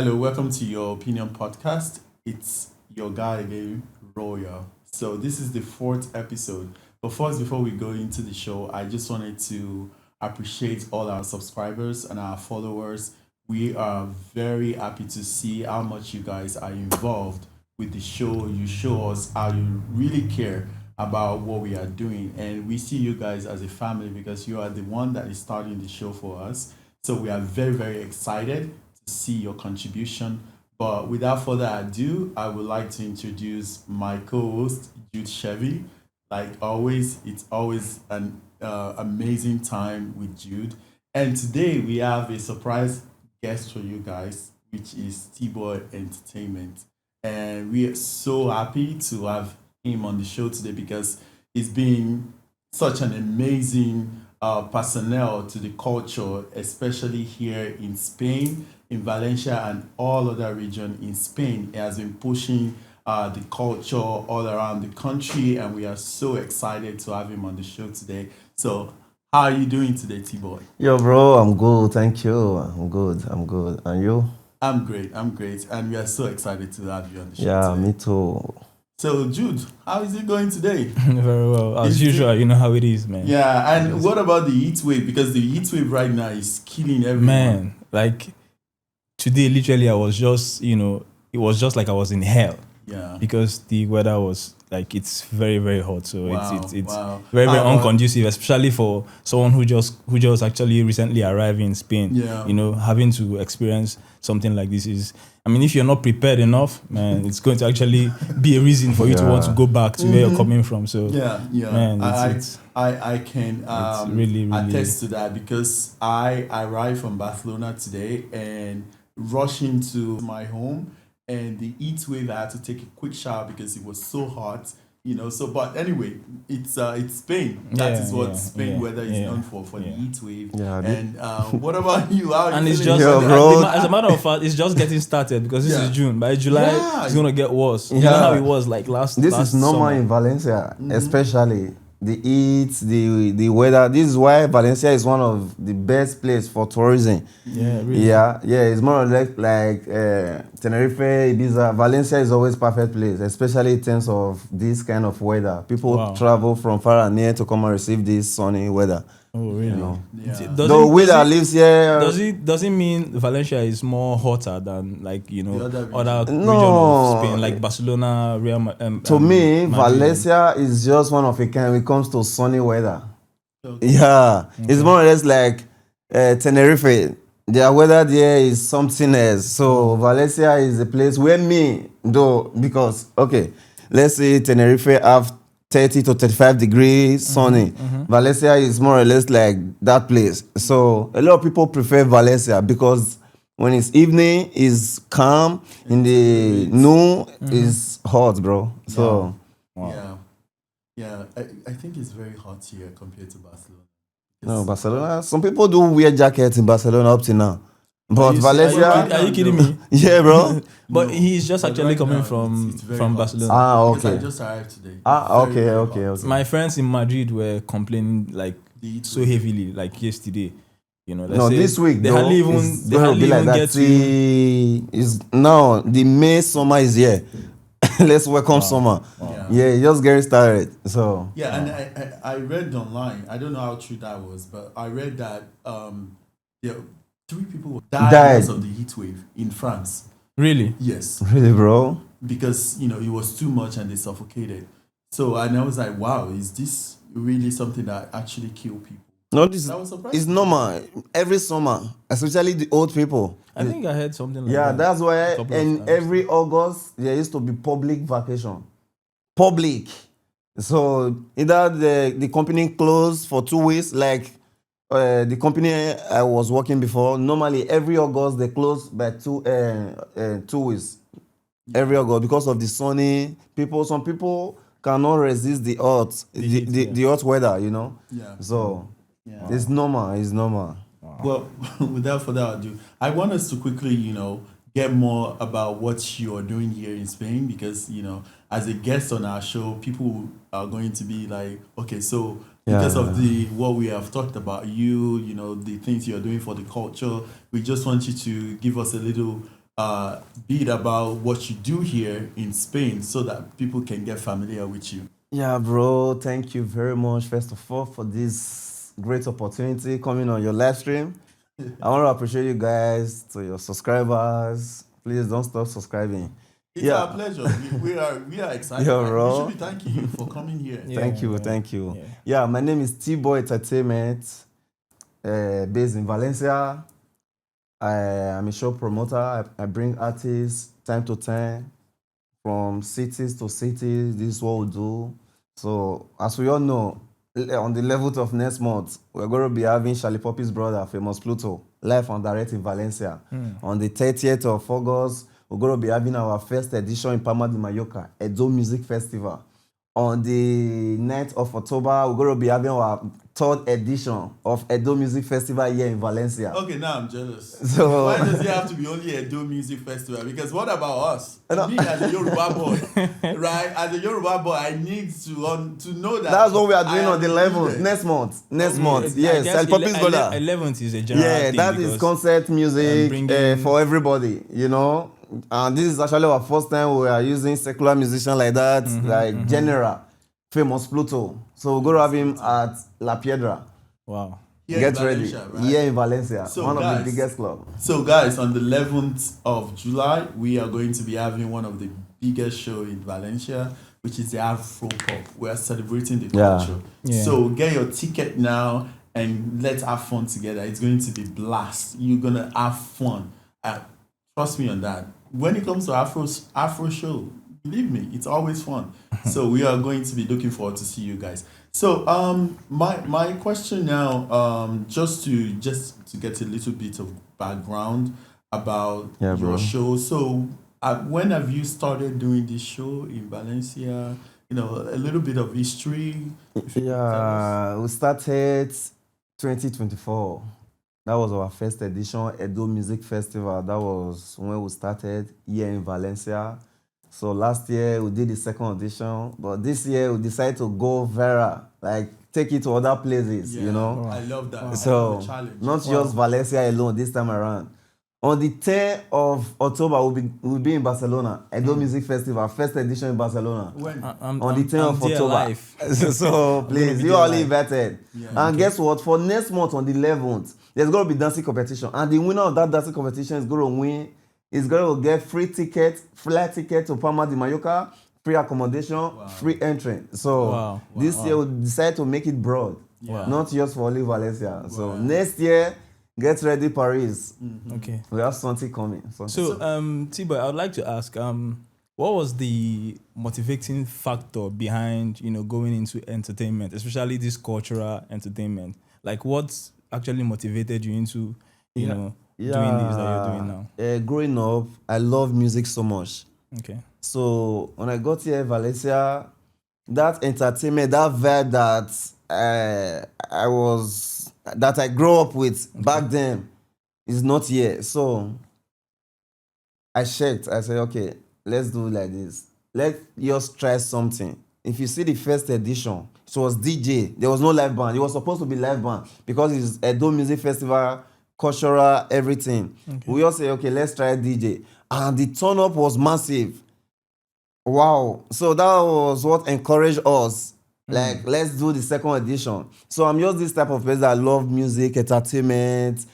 Hello, welcome to your opinion podcast. It's your guy again, Royal. So this is the fourth episode. But first, before we go into the show, I just wanted to appreciate all our subscribers and our followers. We are very happy to see how much you guys are involved with the show. You show us how you really care about what we are doing, and we see you guys as a family because you are the one that is starting the show for us. So we are very, very excited to see your contribution. But without further ado, I would like to introduce my co-host, Jude Chevy. Like always, it's always an amazing time with Jude. And today we have a surprise guest for you guys, which is T-Boy Entertainment. And we are so happy to have him on the show today because he's been such an amazing personnel to the culture, especially here in Spain, in Valencia, and all other region in Spain. He has been pushing the culture all around the country, and we are so excited to have him on the show today. So, how are you doing today, T Boy? Yo, bro, I'm good. Thank you. I'm good. I'm good. And you? I'm great. I'm great, and we are so excited to have you on the show Yeah, today. me too. So, Jude, how is it going today? Very well. As Is it- usual, you know how it is, man. Yeah, and what about the heat wave? Because the heat wave right now is killing everyone. Man, like today, literally, I was just, it was just like I was in hell Yeah. because the weather was like it's very, very hot. So Wow, it's wow. very, very How about- unconducive, especially for someone who just actually recently arrived in Spain. Yeah. Having to experience something like this is. I mean, if you're not prepared enough, man, it's going to actually be a reason for you to want to Yeah. go back to where you're coming from. So Yeah, yeah. Man, I can really, really attest to that because I arrived from Barcelona today and rushing to my home, and the heat wave, I had to take a quick shower because it was so hot. So but anyway, it's Spain. That Yeah, is what yeah, Spain yeah, weather is yeah, known for the yeah. heat wave. Yeah, And what about you? How are And you it's feeling? just, Yeah, bro. as a matter of fact, it's just getting started because this Yeah. is June. By July, Yeah. it's gonna get worse. You know Yeah. how it was like last. This last is normal summer. in Valencia, especially the heat, the weather. This is why Valencia is one of the best place for tourism. Yeah, really. Yeah, it's more or less like Tenerife, Ibiza. Valencia is always perfect place, especially in terms of this kind of weather. People Wow. travel from far and near to come and receive this sunny weather. Oh, really? Yeah. The we that lives here, Does it mean Valencia is more hotter than like The other other region No. of Spain, like Barcelona, Real? to me, Madrid? Valencia is just one of a kind when it comes to sunny weather. Okay. Yeah, it's more or less like Tenerife. Their weather there is something else. So Valencia is a place where me, though, because, okay, let's say Tenerife have 30 to 35 degrees sunny. Valencia is more or less like that place. So a lot of people prefer Valencia because when it's evening, it's calm. In the noon, it's hot, bro. So, Yeah. Yeah. I think it's very hot here compared to Barcelona. no, Barcelona, some people do wear jackets in Barcelona up to now. But you- Valencia, Are you kidding me? yeah, bro. But No. he's just But actually right coming now, from it's very from hot. Barcelona. Ah, Because I okay. just arrived today. Ah, Very, okay, very okay, hot. okay. My friends in Madrid were complaining like The heat so wave. heavily, like yesterday. Let's No, say this week, they though, hardly even it's they going to hardly be like even that. get to. See, is now the May summer is here. Let's welcome summer. Yeah, it's just getting started. So, Yeah, and I read online. I don't know how true that was, but I read that there 3 people died Died. because of the heat wave in France. Really? Yes, really, bro. because it was too much and they suffocated. So and I was like, wow, is this really something that actually kill people? No, this That was surprising. is normal. Every summer, especially the old people. I think I heard something like Yeah, that. that's why a couple of in times. every August there used to be public vacation. Public. So either the company closed for 2 weeks, like the company I was working before. Normally every August they close by 2 weeks. Every August because of the sunny people. Some people cannot resist the hot, heat, the hot weather. Yeah. So Yeah. it's normal. It's normal. Well, without further ado, I want us to quickly, get more about what you are doing here in Spain because, as a guest on our show, people are going to be like, okay, so because Yeah. of the what we have talked about the things you're doing for the culture, we just want you to give us a little bit about what you do here in Spain so that people can get familiar with you. Yeah, bro. Thank you very much, first of all, for this great opportunity coming on your live stream. I want to appreciate you guys, to your subscribers. Please don't stop subscribing. It's our pleasure. We are excited. Yeah, Like, we bro. should be thanking you for coming here. Thank you, thank you. Yeah, my name is T-Boy Entertainment, based in Valencia. I'm a show promoter. I bring artists time to time from cities to cities. This is what we do. So, as we all know, on the level of next month, we're going to be having Charlie Poppy's brother, Famous Pluto, live and direct in Valencia. On the 30th of August, we're going to be having our first edition in Palma de Mallorca, Edo Music Festival. On the 9th of October, we're going to be having our third edition of Edo Music Festival here in Valencia. Okay, now I'm jealous. So, why does it have to be only a Edo Music Festival? Because what about us? Me as a Yoruba boy, right? As a Yoruba boy, I need to know that. That's what we are doing on the 11th, next month. Yes, Charlie Poppy's brother. 11th is a general thing. Yeah, that is concert music for everybody, you know. And this is actually our first time we are using secular musician like that, like General, Famous Pluto. So we're going to have him at La Piedra. Wow. Get ready. Right? Here in Valencia, so one guys, of the biggest clubs. So guys, on the 11th of July, we are going to be having one of the biggest show in Valencia, which is the Afro Pop. We are celebrating the culture. Yeah. So get your ticket now and let's have fun together. It's going to be blast. You're going to have fun. Trust me on that. When it comes to Afro show, believe me, it's always fun. So we are going to be looking forward to see you guys. So my question now, just to get a little bit of background about your show. So when have you started doing this show in Valencia? You know, a little bit of history. Yeah, we started 2024. That was our first edition, Edo Music Festival. That was when we started here in Valencia. So last year we did the second edition, but this year we decided to go viral, like take it to other places, you know. I love that. So not just Valencia alone this time around. On the 10th of October, we'll be in Barcelona, Edo Music Festival, first edition in Barcelona. When? On the 10th of October. So please, you're all invited. Yeah, and guess what? For next month on the 11th, there's going to be dancing competition. And the winner of that dancing competition is going to win. Is going to get free flight ticket to Palma de Mallorca, free accommodation, free entry. So this year we decided to make it broad, not just for only Valencia. So next year, get ready, Paris. Okay. We have something coming. So, T-Boy, I would like to ask, what was the motivating factor behind, going into entertainment, especially this cultural entertainment? Like, what actually motivated you into, doing this that you're doing now? Growing up, I love music so much. Okay. So when I got here in Valencia, that entertainment, that vibe that I grew up with back then is not here. So I checked. I said, okay, let's do it like this. Let's just try something. If you see the first edition, it was DJ. There was no live band. It was supposed to be live band because it's a Edo Music Festival, cultural, everything. Okay. We all say, okay, let's try DJ. And the turn-up was massive. Wow. So that was what encouraged us. Like, let's do the second edition. So I'm just this type of person that love music, entertainment.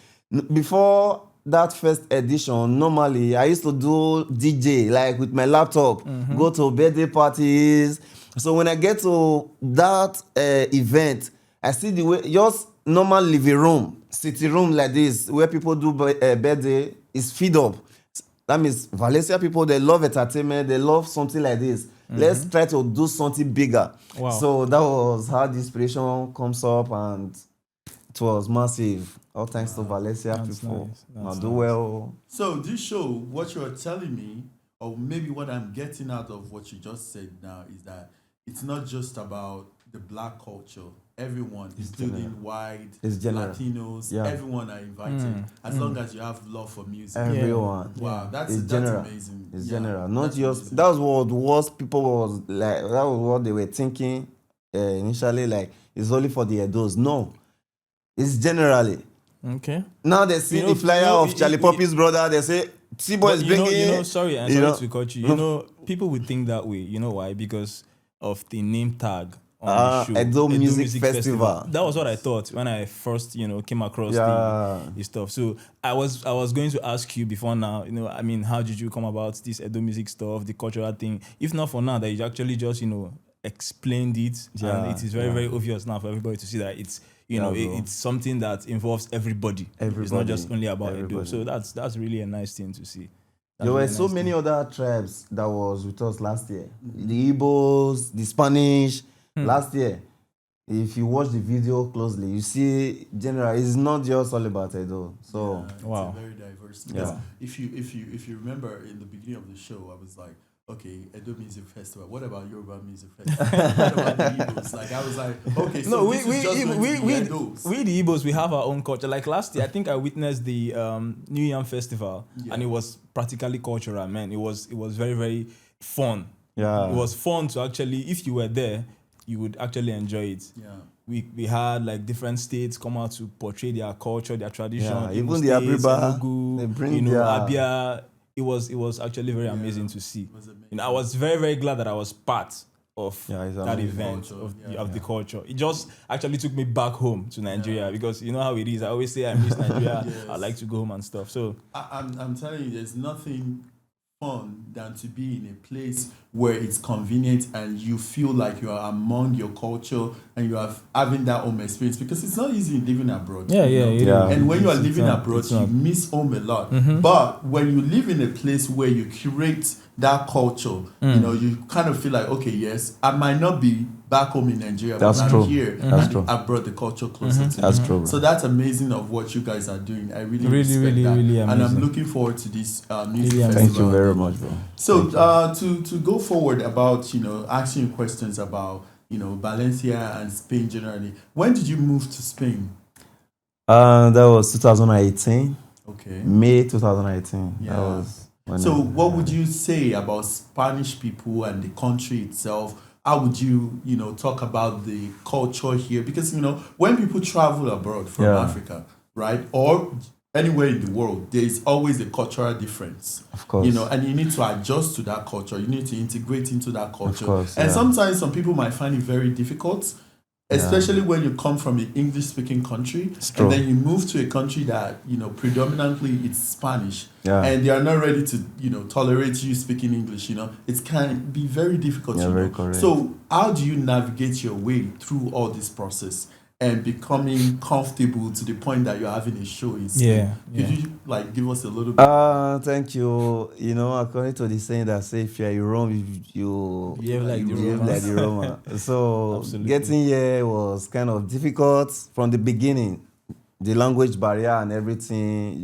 Before that first edition, normally, I used to do DJ, like with my laptop, go to birthday parties. So when I get to that event, I see the way, just normal living room, city room like this, where people do birthday, is filled up. That means Valencia people, they love entertainment, they love something like this. Let's try to do something bigger. Wow. So that was how the inspiration comes up, and it was massive. All thanks to Valencia people. Nice. Do well. So this show, what you're telling me, or maybe what I'm getting out of what you just said now, is that it's not just about the black culture. Everyone, including white, Latinos, everyone are invited. As long as you have love for music. Everyone. Wow, that's amazing. It's general. Not just amazing. That was what people was like. That was what they were thinking initially. Like, it's only for the Edos. No, it's generally. Okay. Now they see the flyer of Charlie Poppy's brother. They say T-Boy is bringing. Sorry to cut you. People would think that way. You know why? Because of the name tag on the show. Edo Music Festival. That was what I thought when I first, came across the stuff. So I was going to ask you before now, how did you come about this Edo music stuff, the cultural thing? If not for now, that you actually just, explained it. And it is very, very obvious now for everybody to see that it's, it's something that involves everybody. It's not just only about Edo. So that's really a nice thing to see. There were so many other tribes that was with us last year. The Igbos, the Spanish. Last year, if you watch the video closely, you see generally it's not just all about Edo. So wow, it's very diverse. Because if you remember in the beginning of the show, I was like, okay, Edo Music Festival. What about Yoruba Music Festival? What about the Igbos? Like I was like, okay, so no, we the Igbos, we have our own culture. Like last year, I think I witnessed the New Yam Festival, and it was practically cultural. Man, it was very, very fun. Yeah, it was fun to actually, if you were there, you would actually enjoy it. Yeah. We had like different states come out to portray their culture, their tradition. Yeah, even the Abriba, they bring Abia. It was actually very amazing to see. I was very, very glad that I was part of that event of the culture. It just actually took me back home to Nigeria because you know how it is. I always say I miss Nigeria. Yes. I like to go home and stuff. So I'm telling you, there's nothing fun than to be in a place where it's convenient and you feel like you are among your culture and you are having that home experience, because it's not easy living abroad. And when you are living abroad, you miss home a lot. But when you live in a place where you curate that culture, you kind of feel like, okay, yes, I might not be back home in Nigeria, but I'm here and I brought the culture closer to me. True. So that's amazing of what you guys are doing. I really respect that. Really and I'm looking forward to this music festival. Thank you very much, bro. So to go forward about, asking you questions about, Valencia and Spain generally. When did you move to Spain? That was 2018. Okay. May 2018. Yeah. That was so what would you say about Spanish people and the country itself? How would you, talk about the culture here? Because, when people travel abroad from Africa, right, or anywhere in the world, there is always a cultural difference. Of course. And you need to adjust to that culture. You need to integrate into that culture. Of course, and sometimes some people might find it very difficult, especially when you come from an English-speaking country and then you move to a country that, predominantly it's Spanish. Yeah. And they are not ready to, tolerate you speaking English, It can be very difficult, very correct. So how do you navigate your way through all this process and becoming comfortable to the point that you're having a show in Spain? Could you, give us a little bit? Thank you. According to the saying that say if you're in Rome, you behave like the Roma. So Absolutely. Getting here was kind of difficult from the beginning. The language barrier and everything,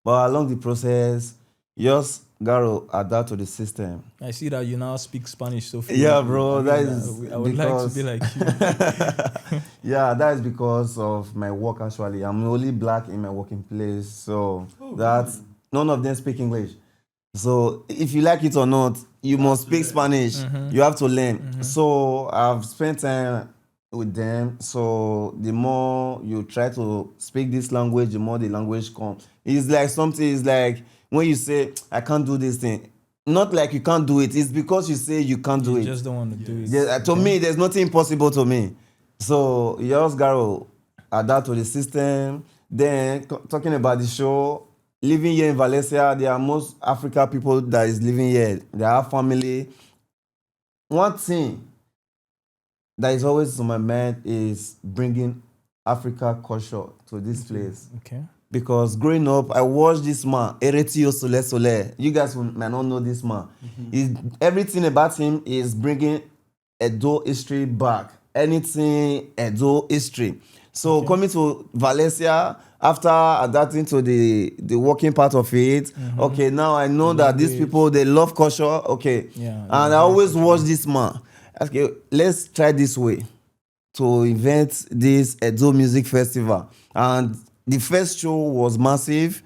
But along the process, just got to adapt to the system. I see that you now speak Spanish so fluently. Yeah, bro. I would like to be like you. Yeah, that is because of my work, actually. I'm only black in my working place. So none of them speak English. So if you like it or not, you must speak Spanish. You have to learn. So I've spent time with them. So the more you try to speak this language, the more the language comes. It's like when you say, I can't do this thing, not like you can't do it. It's because you say you can't do it. You just don't want to do it. Yeah, to me, there's nothing impossible to me. So you just got to adapt to the system. Then, talking about the show, living here in Valencia, there are most African people that is living here. They have family. One thing that is always on my mind is bringing Africa culture to this place. Okay. Because growing up, I watched this man, Eretio Sole Sole. You guys might not know this man. Everything about him is bringing Edo history back. Anything Edo history. So coming to Valencia, after adapting to the working part of it, okay, now I know that these people, they love culture. Okay. And I always watch this man. Okay, let's try this way to invent this Edo Music Festival. And the first show was massive.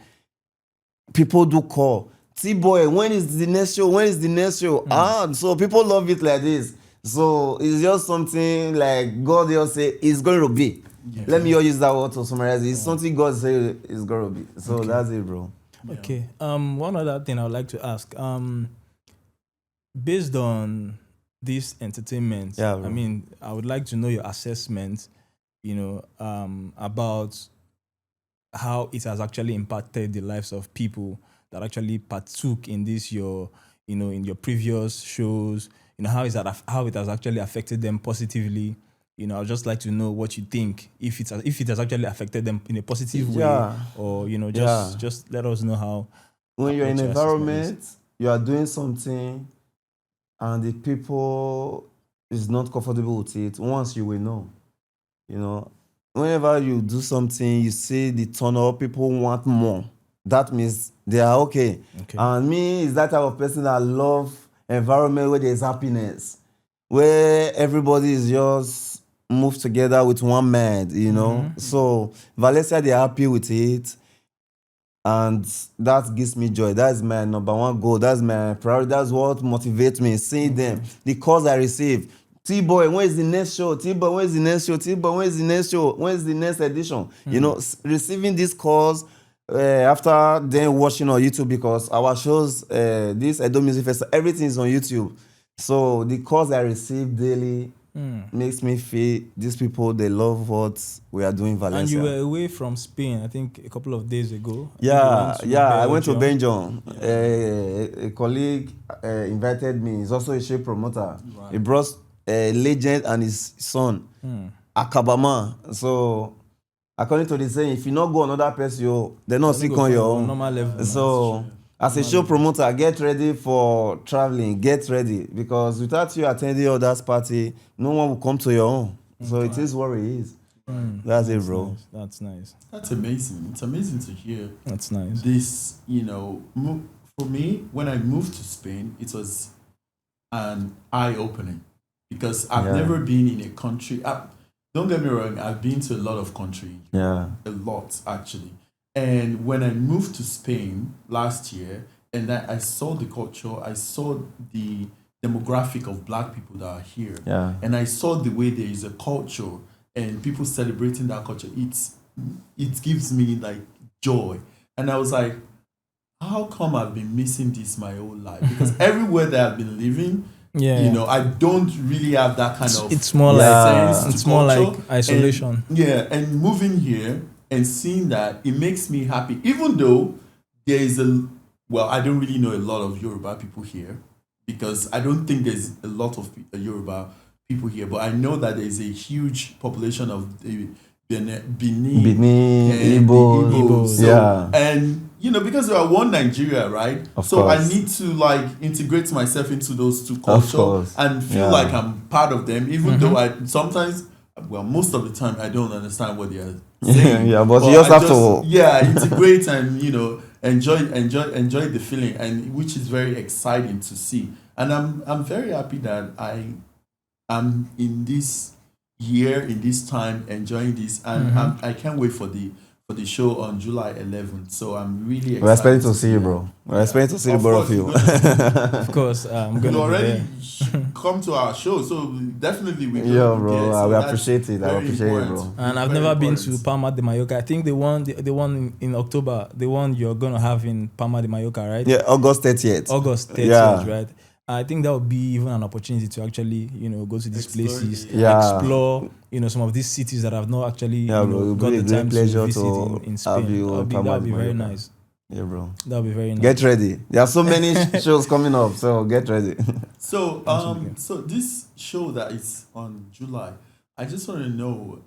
People do call, T-Boy, when is the next show? When is the next show? So people love it like this. So it's just something like God just say it's going to be. Let me all use that word to summarize it. It's something God say is gonna be. So that's it, bro. Okay. One other thing I would like to ask. Based on this entertainment, Yeah, bro. I mean, I would like to know your assessment, about how it has actually impacted the lives of people that actually partook in this in your previous shows. How it has actually affected them positively. I'd just like to know what you think, if it has actually affected them in a positive way, Yeah. or Yeah. just let us know how. When you're in what an your assessment is. environment, you are doing something and the people is not comfortable with it, once you will know. Whenever you do something, you see the turn up, people want more. That means they are okay. Okay. And me is that type of person that love environment where there's happiness, where everybody is just moved together with one mind. So Valencia, they're happy with it. And that gives me joy. That's my number one goal. That's my priority. That's what motivates me. Seeing them, the calls I receive. T-Boy, when is the next show? T-Boy, when is the next show? T-Boy, when is the next show? When is the next edition? Receiving these calls after then watching on YouTube, because our shows, this Edo Music Festival, everything is on YouTube. So the calls I receive daily makes me feel these people, they love what we are doing in Valencia. And you were away from Spain, I think, a couple of days ago. I went to Belgium. Belgium. A colleague invited me. He's also a show promoter. Right. He brought a legend and his son, Akabama. So, according to the saying, if you not go another person, they're not sick on your own. Normal level. So, as a show promoter, get ready for traveling. Get ready, because without you attending all that party, no one will come to your own. So it is what it is. That's it, bro. Nice. That's nice. That's amazing. It's amazing to hear. That's nice. This, for me, when I moved to Spain, it was an eye-opening, because I've never been in a country. Don't get me wrong, I've been to a lot of countries. Yeah. A lot, actually. And when I moved to Spain last year, and I saw the culture, I saw the demographic of Black people that are here. Yeah. And I saw the way there is a culture and people celebrating that culture. It gives me like joy. And I was like, how come I've been missing this my whole life? Because everywhere that I've been living, I don't really have that kind of. It's more sense it's to more culture. like isolation. And moving here and seeing that, it makes me happy. Even though there is I don't really know a lot of Yoruba people here, because I don't think there's a lot of Yoruba people here, but I know that there's a huge population of the Benin, and Igbos. the Igbos. So, Yeah. And because we are one Nigeria, right? Of so course. I need to integrate myself into those two course. cultures and feel like I'm part of them, even though I sometimes, most of the time, I don't understand what they are saying. But you just have to integrate and enjoy the feeling, and which is very exciting to see. And I'm very happy that I'm in this year, in this time, enjoying this, and I can't wait for the show on July 11th. So I'm really excited. We're expecting to see you, bro. We're expecting to see the both of you. Of course, I'm gonna You already be there. come to our show, so definitely we. Yo, bro, so I that's appreciate it. I very appreciate it, bro. important. And I've Very never been important. to Palma de Mallorca. I think the one in October, the one you're gonna have in Palma de Mallorca, right? Yeah, August 30th. August 30th, Yeah. right? I think that would be even an opportunity to actually, go to these Explore places, it. Yeah. explore, some of these cities that I've not actually, Yeah, bro, it would got be the a great time to pleasure visit to in have Spain. you on Palma That would de be very Mallorca. nice. Yeah, bro. That would be very nice. Get ready. There are so many shows coming up, so get ready. So Absolutely. so this show that is on July, I just want to know,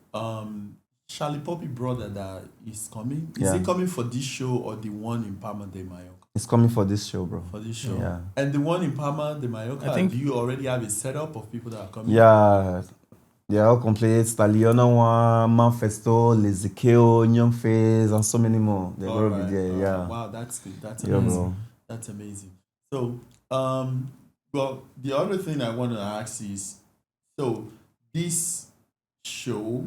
Charlie Poppy brother that is coming. Is he coming for this show or the one in Palma de Mallorca? It's coming for this show, bro. For this show. Yeah. And the one in Palma de Mallorca, I think- do you already have a setup of people that are coming? Yeah. They are all complete. Staliona One, Manfesto, Lezekeo, Young Face, and so many more. They're going to be there, yeah. Wow, that's good. That's Yeah, amazing. bro. That's amazing. So, well, the other thing I want to ask is, so this show,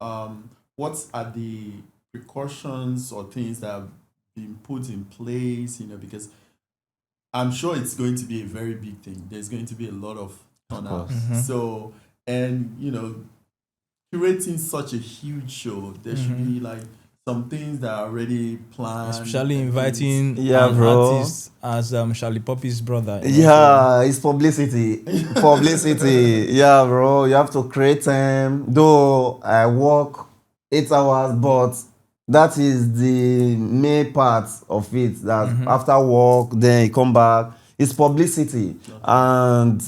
what are the precautions or things that have been put in place? Because I'm sure it's going to be a very big thing. There's going to be a lot of turnout. course. So, and curating such a huge show, there should be like some things that are already planned. Especially inviting Yeah, an bro. artist as Charlie Poppy's brother. Yeah, it's publicity. Publicity. Yeah, bro. You have to create time. Though I work 8 hours, but that is the main part of it. That after work, then you come back. It's publicity. And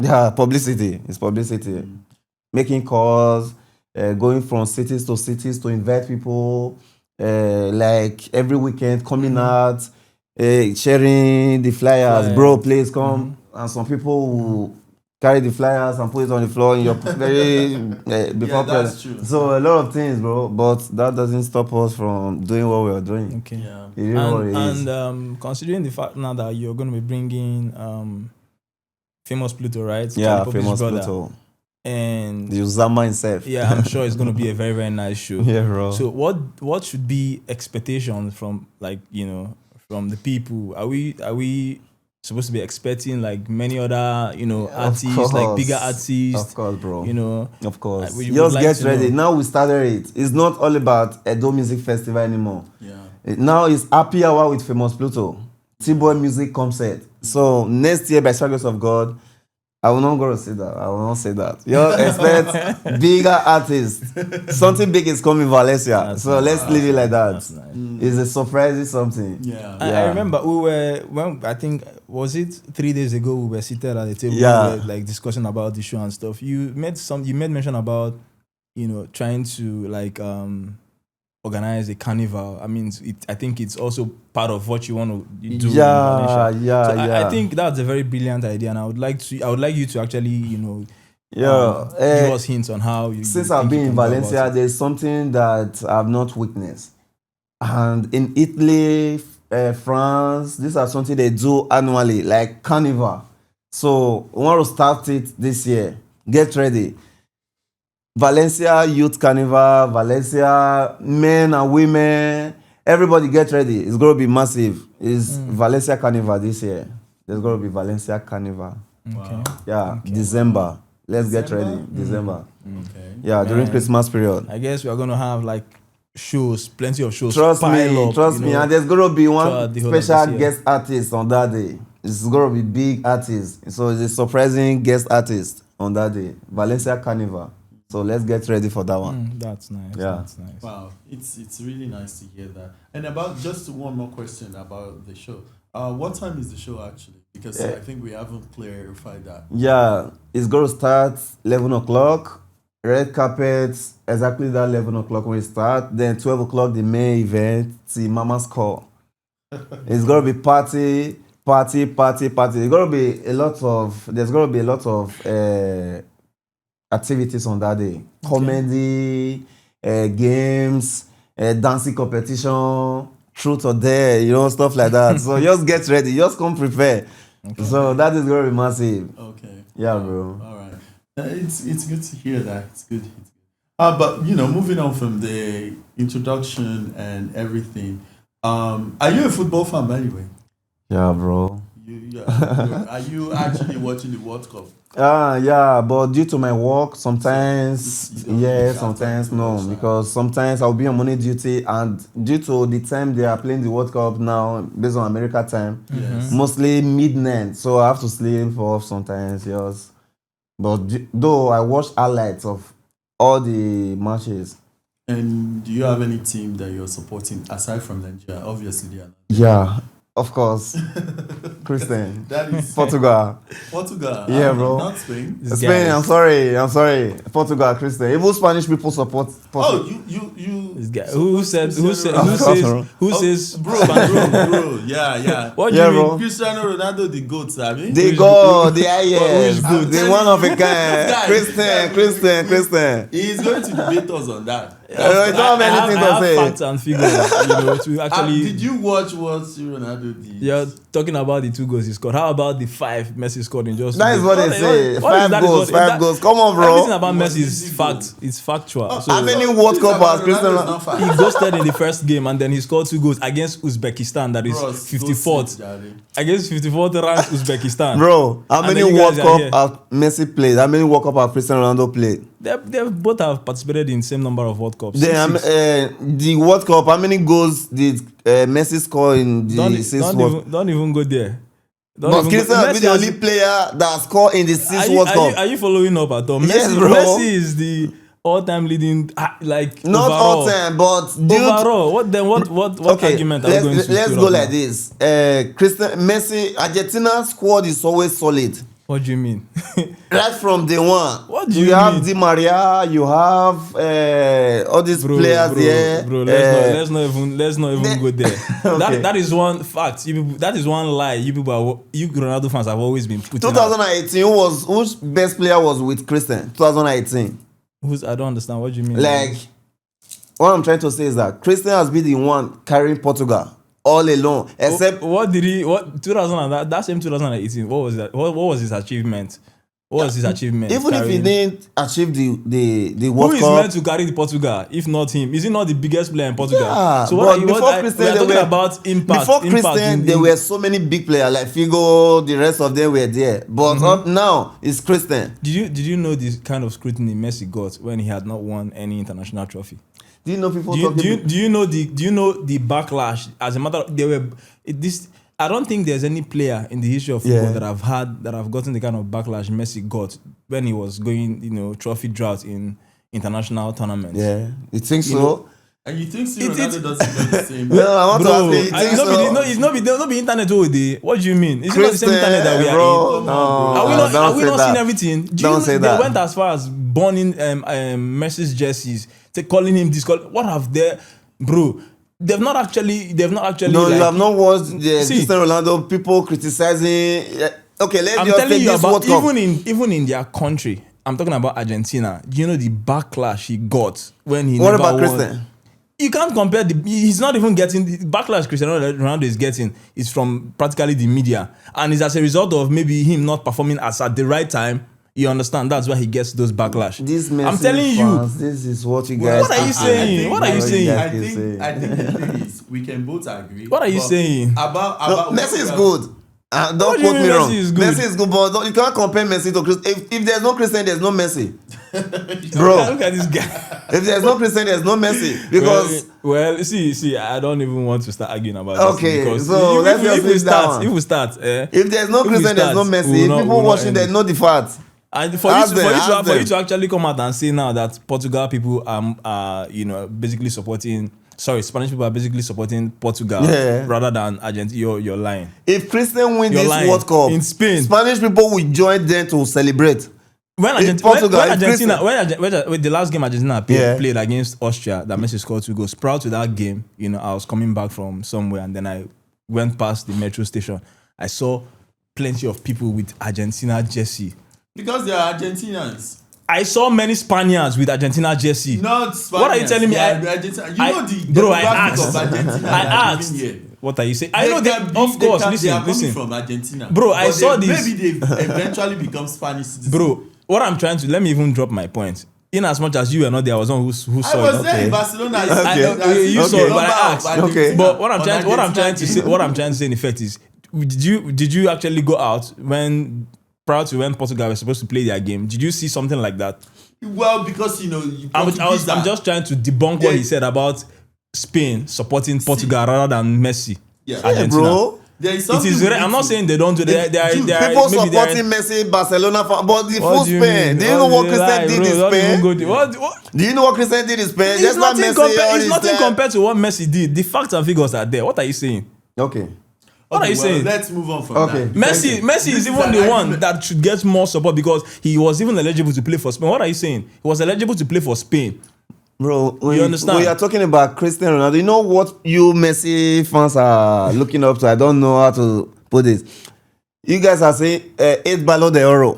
yeah, publicity. It's publicity. Making calls, going from cities to invite people, like every weekend coming out, sharing the flyers. Bro, please come. And some people will carry the flyers and put it on the floor in your very before that's true. So a lot of things, bro. But that doesn't stop us from doing what we are doing. Okay. Yeah. It is what it is. And considering the fact now that you're going to be bringing famous Pluto, right? Yeah, Charlie Poppy's famous brother. Pluto. And The Uzama himself. yeah, I'm sure it's going to be a very, very nice show. Yeah, bro. So what should be expectations from, like, you know, from the people? Are we supposed to be expecting like many other, you know, artists, like bigger artists? Of course, bro. You know, Of course. we would Just like get to ready. know. Now we started it. It's not all about Edo Music Festival anymore. Yeah. Now it's Happy Hour with Famous Pluto. T-Boy Music Concert. So next year, by the grace of God, I will not go to say that. I will not say that. You expect bigger artists. Something big is coming Valencia. That's So let's leave it like that. That's nice. It's a surprising something. Yeah. I remember I think, was it 3 days ago, we were seated at the table, Yeah. we were, like, discussing about the show and stuff. You made mention about, you know, trying to like organize a carnival. I mean, I think it's also part of what you want to do. Yeah, in Valencia. yeah, So yeah. I think that's a very brilliant idea, and I would like you to actually, you know, Yeah. give us hints on how you. Since you I've think been you in can go about Valencia, it. there's something that I've not witnessed. And in Italy, France, these are something they do annually, like carnival. So we want to start it this year. Get ready. Valencia Youth Carnival, Valencia men and women, everybody get ready. It's going to be massive. It's Valencia Carnival this year. There's going to be Valencia Carnival. Okay. Yeah, December. Let's get December? ready. December. Okay. Yeah, during Man. Christmas period. I guess we are gonna have like shows, plenty of shows. Trust pile me, up, trust you me. know. And there's going to be throughout one the whole of this special year. guest artist on that day. It's going to be big artist. So it's a surprising guest artist on that day. Valencia Carnival. So let's get ready for that one. That's nice. Yeah. That's nice. Wow, it's really nice to hear that. And about just one more question about the show. What time is the show actually? Because I think we haven't clarified that. Yeah, it's going to start 11 o'clock. Red carpet, exactly that 11 o'clock when we start. Then 12 o'clock, the main event, the Mama's Call. It's going to be party. It's going to be there's going to be a lot of activities on that day. Comedy, games, dancing competition, truth or dare, you know, stuff like that. So just get ready. Just come prepared. Okay. So that is going to be massive. Okay. Yeah, bro. All right. It's good to hear that. It's good. But you know, moving on from the introduction and everything. Are you a football fan by the way? Yeah, bro. Are you actually watching the World Cup? Yeah, but due to my work, sometimes You don't yes, have sometimes time to no, watch that. because sometimes I'll be on money duty, and due to the time they are playing the World Cup now, based on America time, Yes. mostly midnight, so I have to sleep off sometimes, yes. But though I watch highlights of all the matches. And do you have any team that you're supporting aside from Nigeria? Obviously, they are not. Yeah, of course. Christian. That is Portugal. Portugal. Yeah, bro. Not Spain. This Spain, guy I'm sorry. Portugal, Christian. Even Spanish people support Portugal. Oh, you. This guy who says Cristiano Spanish? bro. Yeah. What do Yeah, you mean? bro. Cristiano Ronaldo, the goat, I mean. They go, the highest, good? the one of a kind. This guy- Christian. He's going to debate us on that. I don't have anything I to have say. facts and figures, you know, to actually. Did you watch what Ronaldo did? You're talking about the 2 goals he scored. How about the 5 Messi scored in just? That is what they say. What is 5 that? goals, Is that- 5 goals. Come on, Everything bro. about What Messi did is he fact. It's factual. So How many World Cup has Cristiano Ronaldo? Not he fact. ghosted in the first game and then he scored 2 goals against Uzbekistan. That is Bros, 54th. go sit, Daddy. Against 54th ranked Uzbekistan. Bro, how And many then you World guys are Cup here. have Messi played? How many World Cup have Cristiano Ronaldo played? They both have participated in same number of World Cups. The World Cup, how many goals did Messi score in the sixth World Cup? Don't even go there. But Christian has been the only player that scored in the sixth World Cup. Are you following up at all? Yes, Messi, bro. Messi is the all-time leading, like Not overall. all time, but Overall, what argument are we going to? Let's go like this. Christian Messi, Argentina squad is always solid. What do you mean? Right from day one. What do you You have mean? Di Maria, you have all these players here. Bro, let's not even go there. Okay. That is one fact. That is one lie. You Ronaldo fans have always been putting out. 2018 whose best player was with Christian? 2018. I don't understand. What do you mean? Like, what I'm trying to say is that Christian has been the one carrying Portugal all alone. Except what 2000 that same 2018? What was that? What was his achievement? What was his achievement? even if he didn't achieve the who World is Cup, meant to carry the Portugal if not him? Is he not the biggest player in Portugal? Yeah, so but we before are Christian, talking about impact. Before impact Christian, there were so many big players like Figo. The rest of them were there, but up now it's Christian. Did you know this kind of scrutiny Messi got when he had not won any international trophy? Do you know people Do talking? you know the backlash? As a matter of, I don't think there's any player in the history of football that have gotten the kind of backlash Messi got when he was going, trophy drought in international tournaments. Yeah, you think so? know, and you think Ronaldo doesn't do the same? No, I want to ask you. You think so? It's not be internet all day. What do you mean? It's not the same internet that we are bro, in. no, Are we not that. seeing everything? Don't say they that. went as far as burning Messi's jerseys, calling him this. What have they, bro? They've not actually. No, like, you have not watched the See. Cristiano Ronaldo people criticizing. Okay, let's I'm just telling take you this about World Cup. even in their country. I'm talking about Argentina. Do you know the backlash he got when he What never about won? Christian? You can't compare he's not even getting the backlash Cristiano Ronaldo is getting is from practically the media, and it's as a result of maybe him not performing as at the right time. You understand? That's why he gets those backlash. I'm telling you. This is what you guys. What are you saying? What are you saying? I think the thing is, we can both agree. What are you saying? About Messi is good. Don't What do you quote mean me wrong. Messi is good? Messi is good, but you can't compare Messi to Christian. If there's no Christian, there's no Messi. Bro, Look at this guy. if there's no Christian, there's no Messi. Because well, see, I don't even want to start arguing about Okay, this. Because so let's just leave that one. if we start, if there's no If we Christian, there's no start, Messi. we will If not- we people will not watching, end they it. know the facts. And for you to actually come out and say now that Portugal people are basically supporting. Sorry, Spanish people are basically supporting Portugal rather than Argentina. You're lying. If Christian win You're this lying. World Cup, In Spain. Spanish people will join them to celebrate. When the last game Argentina played against Austria, that Messi scored 2 goals. Prior to that game, I was coming back from somewhere and then I went past the metro station. I saw plenty of people with Argentina jersey. Because they are Argentinians. I saw many Spaniards with Argentina jersey. Not Spaniards. What are you telling me? They are Argentina. You know the bro, I demographic asked. of Argentina. I that are asked. living here. What are you saying? They I know can that. be- Of course, they are coming listen. from Argentina. Bro, I But saw this. Maybe they eventually become Spanish citizens. Bro, what I'm trying to let me even drop my point. In as much as you were not there, I was one who saw I was it. there in Barcelona. You saw it, but I asked. Okay. But what I'm trying to say in effect is, did you actually go out prior to when Portugal was supposed to play their game? Did you see something like that? Well, because I'm just trying to debunk what he said about Spain supporting Portugal rather than Messi. Yeah, Argentina. Bro. There is something. I'm not saying they don't do that. People supporting Messi, Barcelona, but the full Spain. Do you know what Christian did in Spain? Do you know what Christian did in Spain? It's Just not Messi. it's nothing compared to what Messi did. The facts and figures are there. What are you saying? Okay. What are you saying? Let's move on from Okay. that. Messi is even the one that should get more support because he was even eligible to play for Spain. What are you saying? He was eligible to play for Spain. Bro, You understand? We are talking about Cristiano Ronaldo. You know what you Messi fans are looking up to? I don't know how to put this. You guys are saying 8 Ballon d'Or.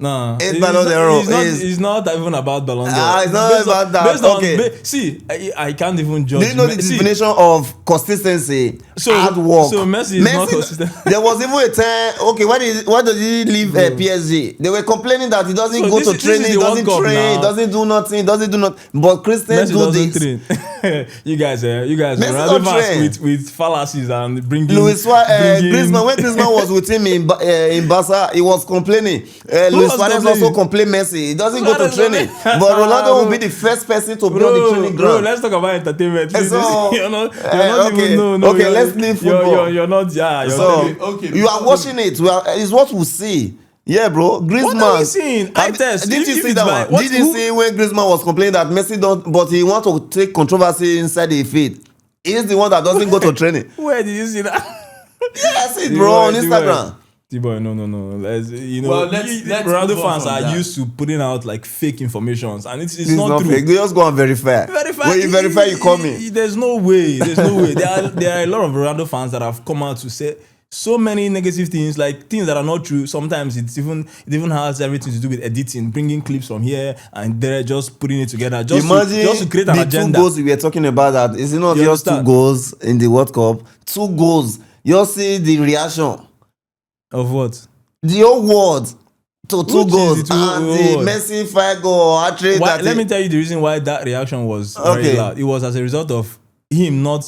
No, Ballon d'Or it's not even about Ballon d'Or. It's not about that. Okay. See, I can't even judge. Do you know the definition of consistency? Hard work. So Messi is not consistent. There was even a time. Okay, why did he leave PSG? They were complaining that he doesn't go to training, he doesn't train, he doesn't do nothing, But Christian Messi do doesn't this. train. you guys Messi rather don't fast train. with fallacies and bringing Griezmann, when Griezmann was with him in Barca, he was complaining. Luis was Suarez complaining? also complained Messi. He doesn't go to Suarez training. complaining? But Ronaldo will Bro. be the first person to be on the training Bro, ground. let's talk about entertainment. Please. So, you're not okay, even no. okay, let's leave football. You're not. Yeah. You're So, not, okay, you are watching it. It's what we see. Yeah, bro. Griezmann. what are we seeing? I test. Did you If see it's that by- one? what- Did you who- see when Griezmann was complaining that Messi don't, but he want to take controversy inside the field? He's the one that doesn't go to training. Where did you see that? Yeah, I see it, bro, on Instagram. T-boy, no. Let's, Well, let's Ronaldo move on fans from are that. used to putting out like fake informations, and it's It's not not true. fake. You just go and verify. When you verify, you call me. There's no way. There are a lot of Ronaldo fans that have come out to say so many negative things, like things that are not true. Sometimes it even has everything to do with editing, bringing clips from here and there, just putting it together, just to create an the agenda. 2 goals we were talking about. That is it not You just understand? 2 goals in the World Cup? 2 goals. You see the reaction. Of what? The whole world to 2 Which is goals the and whole the world? Messi 5 goal hat-trick. Let me tell you the reason why that reaction was very Okay. loud. It was as a result of him not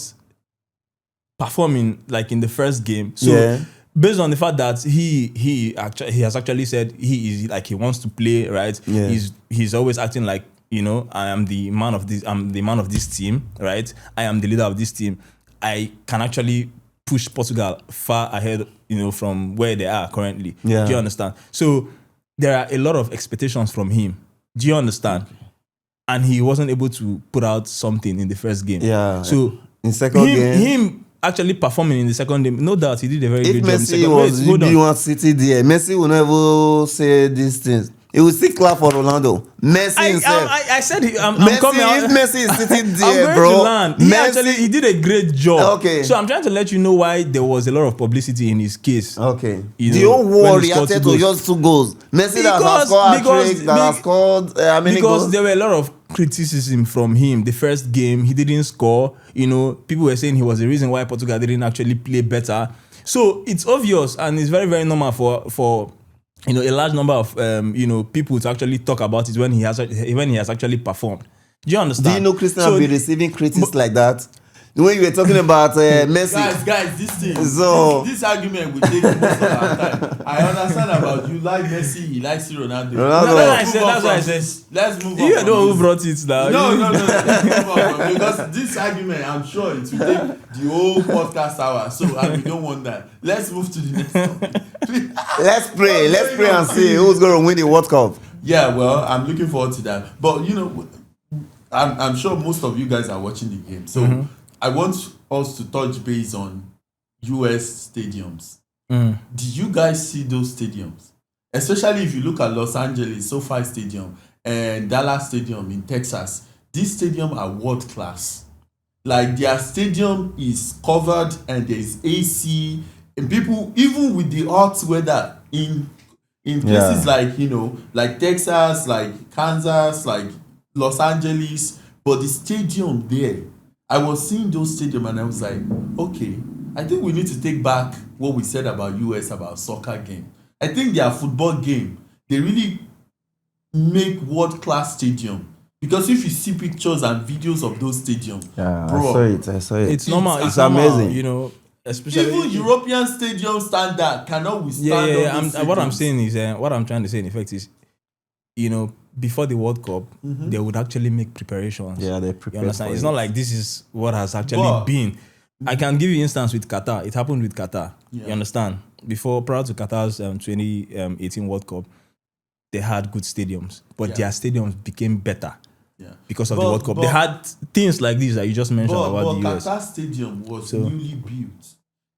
performing like in the first game. So Yeah. based on the fact that he has actually said he wants to play, right? Yeah. He's always acting like, I am the man of this. I'm the man of this team, right? I am the leader of this team. I can actually push Portugal far ahead, from where they are currently. Yeah. Do you understand? So there are a lot of expectations from him. Do you understand? And he wasn't able to put out something in the first game. Yeah. So In second game. him actually performing in the second game, no doubt he did a very If good job. in the Messi second. was Wait, hold on. B1 City there, Messi will never say these things. He will still clap for Ronaldo. Messi himself. I said I'm Messi, coming out. if Messi is sitting I'm there, going bro. to land. He did a great job. Okay. So I'm trying to let you know why there was a lot of publicity in his case. Okay. You The know, whole when world he scored reacted 2 to goals. just 2 goals. Messi that has scored hat-trick, that has scored how many Because goals? there were a lot of criticism from him. The first game, he didn't score. People were saying he was the reason why Portugal didn't actually play better. So it's obvious and it's very, very normal for a large number of people to actually talk about it when he has actually performed. Do you understand? Do you know Christian So- will be receiving critics like that? When you were talking about Messi. Guys, this thing, So- this argument will take most of our time. I understand about you like Messi, he likes Ronaldo. Ronaldo. That's why I said. Let's move on. You from know who this. brought it now. No. Let's move on from, because this argument, I'm sure it will take the whole podcast hour. So and we don't want that. Let's move to the next topic. Please. Let's pray and see who's going to win the World Cup. Yeah, well, I'm looking forward to that. But I'm sure most of you guys are watching the game. So I want us to touch base on US stadiums. Did you guys see those stadiums? Especially if you look at Los Angeles, SoFi Stadium, and Dallas Stadium in Texas. These stadiums are world class. Like their stadium is covered and there's AC. And people, even with the hot weather in places like Texas, like Kansas, like Los Angeles, but the stadium there, I was seeing those stadiums and I was like, okay, I think we need to take back what we said about US about soccer game. I think their football game, they really make world-class stadium. Because if you see pictures and videos of those stadiums, Yeah, bro, I saw it. It's normal. It's normal, amazing. Especially even European stadium standard cannot withstand all those What I'm stadiums. saying is, what I'm trying to say in effect is, before the World Cup, they would actually make preparations. Yeah, they You prepare. understand? for It's it. not like this is what has actually But- been. I can give you instance with Qatar. It happened with Qatar. Yeah. You understand? Prior to Qatar's 2018 World Cup, they had good stadiums, but Yeah. their stadiums became better Yeah. because of the But- World Cup. but- They had things like this that you just mentioned But about the US. Qatar Stadium was So- newly built.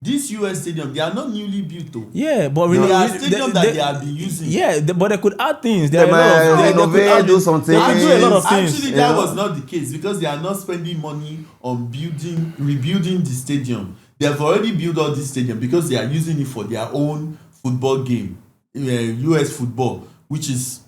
This US stadium, they are not newly built though. Yeah, but They really, are stadium that they have been using. Yeah, but they could add things. They There are a lot might of they could renovate, add- do something. They could do a lot of things. Actually, you that know? was not the case because they are not spending money on rebuilding the stadium. They have already built all this stadium because they are using it for their own football game, US football, which is,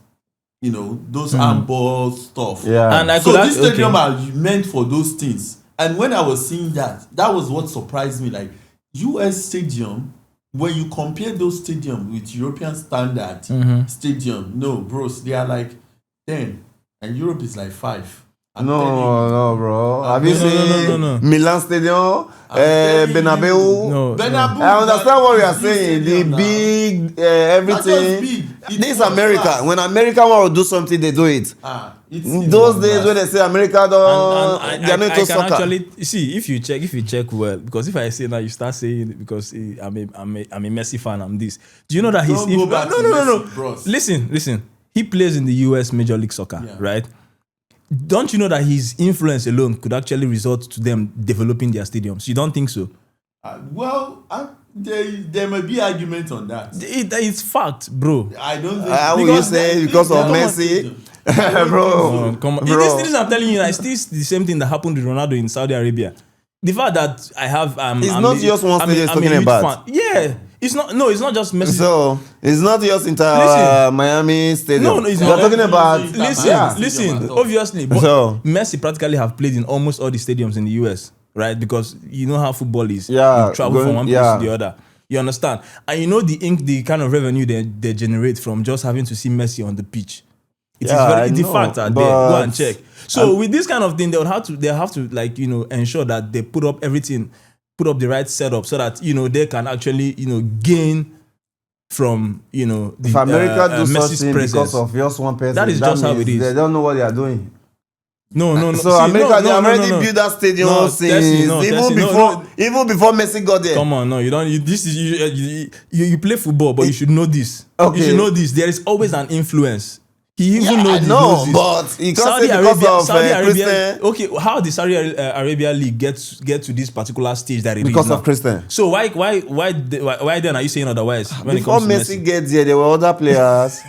those handball stuff. Yeah. And I So could this add- stadium okay. are meant for those things. And when I was seeing that was what surprised me. Like US stadium, when you compare those stadiums with European standard stadium, no, bros, they are like 10, and Europe is like 5. I'm telling you. No, bro. Have no, you no, seen no. Milan Stadium, telling you. Bernabeu? No, Bernabeu, I understand what you are is big saying. The stadium now. big Not just everything. big, it's This world America. class. When America want to do something, they do it. It's Those world days class. when they say America and don't, they are not I into can soccer. actually see if you check well, because if I say now you start saying it because I'm a Messi fan, I'm this. Do you know that he's Don't go back to Messi, bros. Listen. He plays in the US Major League Soccer, Yeah. right? Don't you know that his influence alone could actually result to them developing their stadiums? You don't think so? There may be argument on that. It's fact, bro. I don't think. How will you say because of Messi? Bro. Come on. Bro. This I'm telling you, it's still the same thing that happened with Ronaldo in Saudi Arabia. The fact that I have, It's not just one stadium he's talking huge about. fan. Yeah, it's not. No, it's not just Messi. So it's not just entire Listen. Miami Stadium. No, it's You're not. talking about. Listen. Obviously, but So- Messi practically have played in almost all the stadiums in the US, right? Because you know how football is. Yeah, You travel from one place to the other. You understand? And you know the kind of revenue they generate from just having to see Messi on the pitch. It's the facts are there. Go and check. So with this kind of thing, they have to like, ensure that they put up everything, put up the right setup so that, they can actually, gain from, the If America do Messi's something presence. because of just one person, That is just how means it is. They don't know what they are doing. No. So See, America, they already no. built that stadium No, since Tessie, no, even Tessie, before even before Messi got there. Come on, no, you don't. You play football, but you should know this. Okay. You should know this. There is always an influence. He even Yeah, knows I know, this. but you can't say because of Saudi Arabia. Christian. Okay, how did Saudi Arabia League get to this particular stage that it Because is of now? Christian. So why then are you saying otherwise when Before it comes to Messi Messi? gets there, there were other players.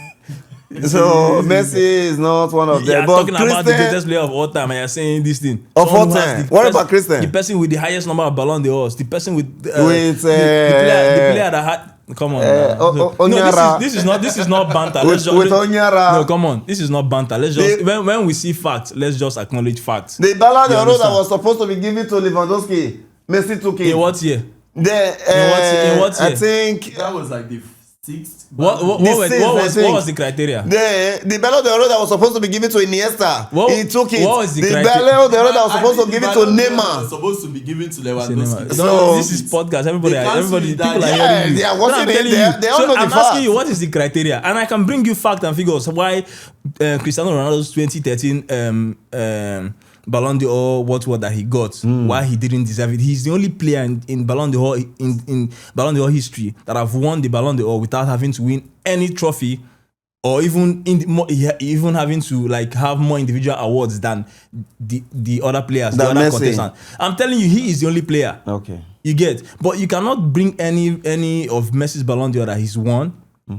So Messi is not one of You them. are But talking about the Christian, greatest player of all time, and you're saying this thing. Of Someone all who has time. the What person- about Christian? The person with the highest number of Ballon d'Ors, the person with the With, player that had. Come on, man. No, Onyara. this is not banter. with Onyara, No, come on. This is not banter. Let's just when we see facts, let's just acknowledge facts. the Ballon You d'Or that understand? was supposed to be given to Lewandowski, Messi took it. In what year? In what I year? think That was like the 6th. What was the criteria? the Ballon d'Or that was supposed to be given to Iniesta, What- he took it. what was the the criteria? Ballon d'Or that was supposed to be give it to Neymar. Supposed to be given to Cinema. Lewandowski. So- This is podcast. Everybody, They cancel everybody, it people that- are Yeah, hearing you. they are So watching I'm it. telling They you. all So know the I'm asking facts. you, what is the criteria? And I can bring you fact and figures why Cristiano Ronaldo's 2013 Ballon d'Or, what that he got, why he didn't deserve it. He's the only player in Ballon d'Or in Ballon d'Or history that have won the Ballon d'Or without having to win any trophy, or even even having to like have more individual awards than the other players, the Than other Messi. contestants. I'm telling you, he is the only player. Okay. You get, but you cannot bring any of Messi's Ballon d'Or that he's won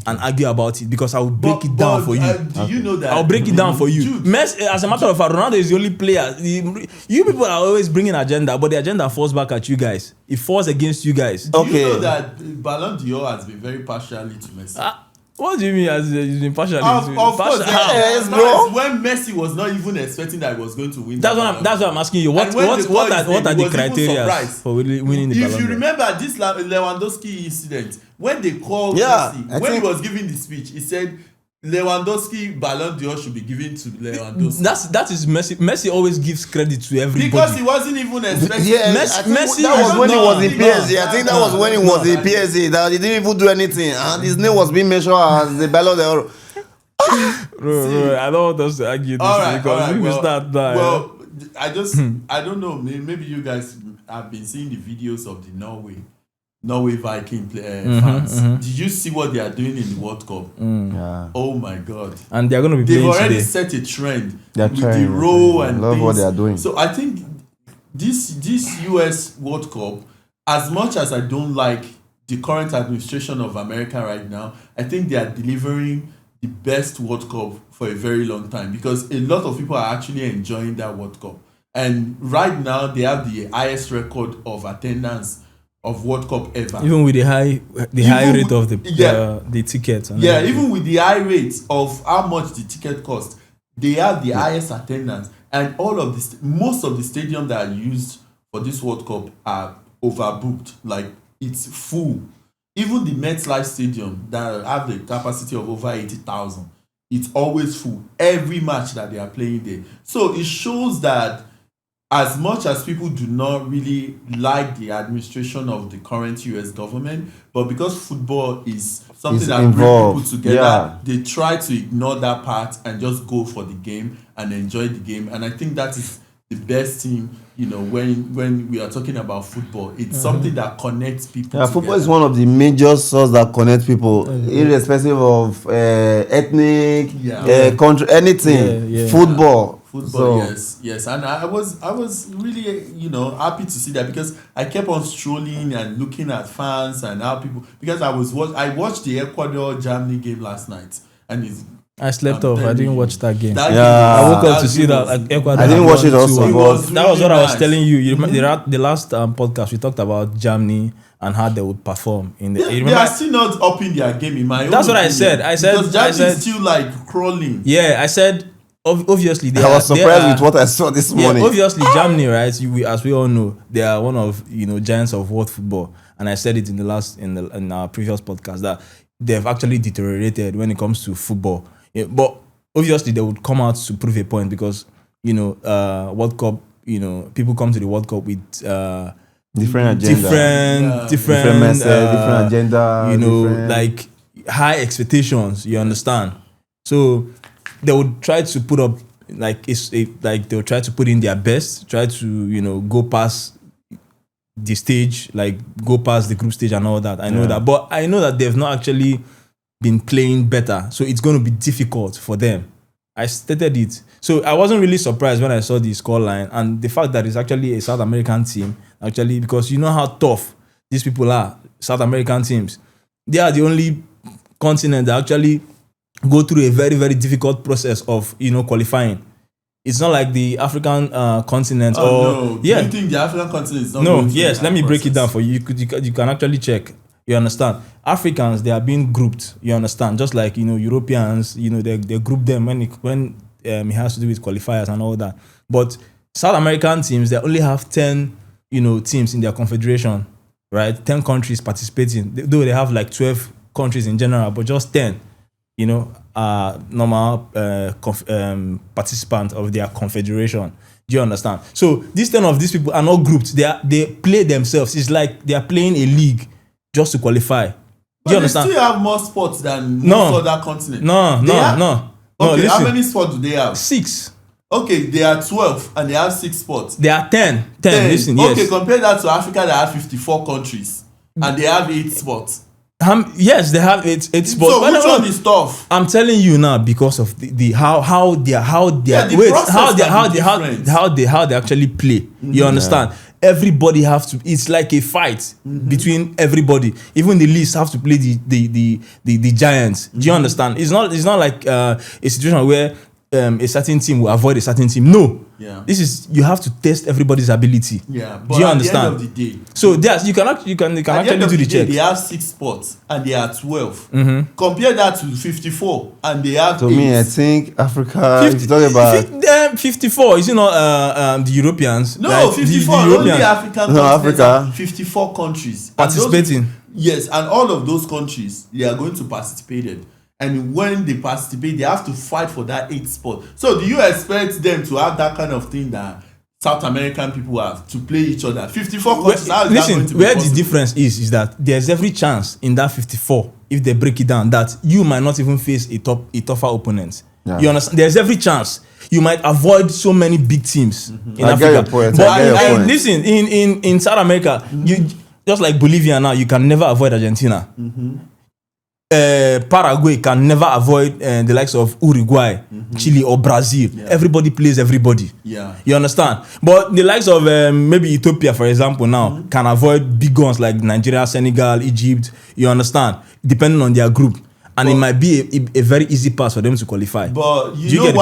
and argue about it, because I will break it down for you. Do you know that? I'll break it down for you. Jude, Messi, as a matter of fact, Ronaldo is the only player. You people are always bringing agenda, but the agenda falls back at you guys. It falls against you guys. do you Okay. know that Ballon d'Or has been very partially to Messi? What do you mean as impartially? Of course, Yes, that bro. is when Messi was not even expecting that he was going to win. That's the what Ballon that's what I'm asking you. What And when what they what called are his what name, are he the was even criteria surprised. for winning the If Ballon you d'Or? remember this Lewandowski incident, when they called Yeah, Messi, I when he think- was giving the speech, he said Lewandowski Ballon d'Or should be given to Lewandowski. That is Messi. Messi always gives credit to everybody. Because he wasn't even expecting. Yeah, Messi- I think Messi that was is when he not- was in no, PSG. I think that was when he was in PSG. That he didn't even do anything, and his name was being mentioned as the Ballon d'Or. Bro, I don't want us to argue this All right, because if we start that. well, I don't know. Maybe you guys have been seeing the videos of the Norway Viking fans. Did you see what they are doing in the World Cup? Yeah. Oh my God! and they're going to be They've playing already today. set a trend They're with trying, the row I and love things. what they are doing. So I think this US World Cup, as much as I don't like the current administration of America right now, I think they are delivering the best World Cup for a very long time, because a lot of people are actually enjoying that World Cup. And right now they have the highest record of attendance of World Cup ever. Even with the high rate of the tickets. And Yeah, everything. even with the high rate of how much the ticket cost, they have the highest attendance, and most of the stadiums that are used for this World Cup are overbooked. Like, it's full. Even the MetLife Stadium that have the capacity of over 80,000 it's always full. Every match that they are playing there. So it shows that as much as people do not really like the administration of the current US government, but because football is something that brings people together, they try to ignore that part and just go for the game and enjoy the game. And I think that is the best thing, when we are talking about football. It's something that connects people together. Football is one of the major sources that connect people, irrespective of ethnic, country, anything. Football. Yes, and I was really happy to see that, because I kept on strolling and looking at fans and how people, because I watched the Ecuador-Germany game last night, and I slept off. I didn't watch that game. I woke up to see that Ecuador. I didn't watch it also. That was what I was telling you. You remember the last podcast we talked about Germany and how they would perform in the. They are still not upping their game in my own. That's what I said. Because Germany is still like crawling. Yeah, I said. Obviously, I was surprised with what I saw this morning. Obviously, Germany, right? As we all know, they are one of giants of world football, and I said it in our previous podcast that they've actually deteriorated when it comes to football. Yeah, but obviously, they would come out to prove a point, because World Cup. People come to the World Cup with different agenda, different message, different agenda. like high expectations. You understand? So they would try to put up they'll try to put in their best, try to go past the stage, like go past the group stage and all that. I know that, but I know that they've not actually been playing better, so it's going to be difficult for them. I stated it, so I wasn't really surprised when I saw the scoreline and the fact that it's actually a South American team. Actually, because you know how tough these people are, South American teams. They are the only continent that actually go through a very, very difficult process of qualifying. It's not like the African continent. No. Do you think the African continent is not? No. Yes. Let me break it down for you. You can actually check. You understand? Africans, they are being grouped. You understand? Just like Europeans. They group them when it has to do with qualifiers and all that. But South American teams, they only have 10 teams in their confederation, right? 10 countries participating. Though they have like 12 countries in general, but just 10. Normal participant of their confederation. Do you understand? So these 10 of these people are not grouped. They play themselves. It's like they are playing a league just to qualify. Do you understand? They still have more sports than most other continents. No. Okay, how many sports do they have? 6. Okay, they are 12 and they have 6 sports. They are 10. Listen, okay, yes. compare that to Africa that have 54 countries and they have 8 sports. Yes, they have 8 sports. So which one is tough? I'm telling you now because of how they actually play. You understand? Everybody have to. It's like a fight between everybody. Even the least have to play the giants. Do you understand? It's not like a situation where a certain team will avoid a certain team. No. Yeah. This is, you have to test everybody's ability. Yeah. But do you understand? At the end of the day, so yes, you can actually do the check. They have 6 sports and they are 12. Compare that to 54 and they have. To 8. me, I think Africa. If you talk about 54, is it not the Europeans? No, like 54. The Only African. No, Africa. 54 countries participating. Yes, and all of those countries, they are going to participate. And when they participate, they have to fight for that 8th spot. So do you expect them to have that kind of thing that South American people have, to play each other? 54 countries. Listen, where the difference is that there's every chance in that 54, if they break it down, that you might not even face a tougher opponent. Yeah. You understand? There's every chance. You might avoid so many big teams in Africa. Get your point. But listen, in South America, you just like Bolivia now, you can never avoid Argentina. Paraguay can never avoid the likes of Uruguay, Chile or Brazil. Yeah. Everybody plays everybody. Yeah. You understand? But the likes of maybe Ethiopia, for example, now can avoid big guns like Nigeria, Senegal, Egypt. You understand? Depending on their group. And it might be a very easy pass for them to qualify. But you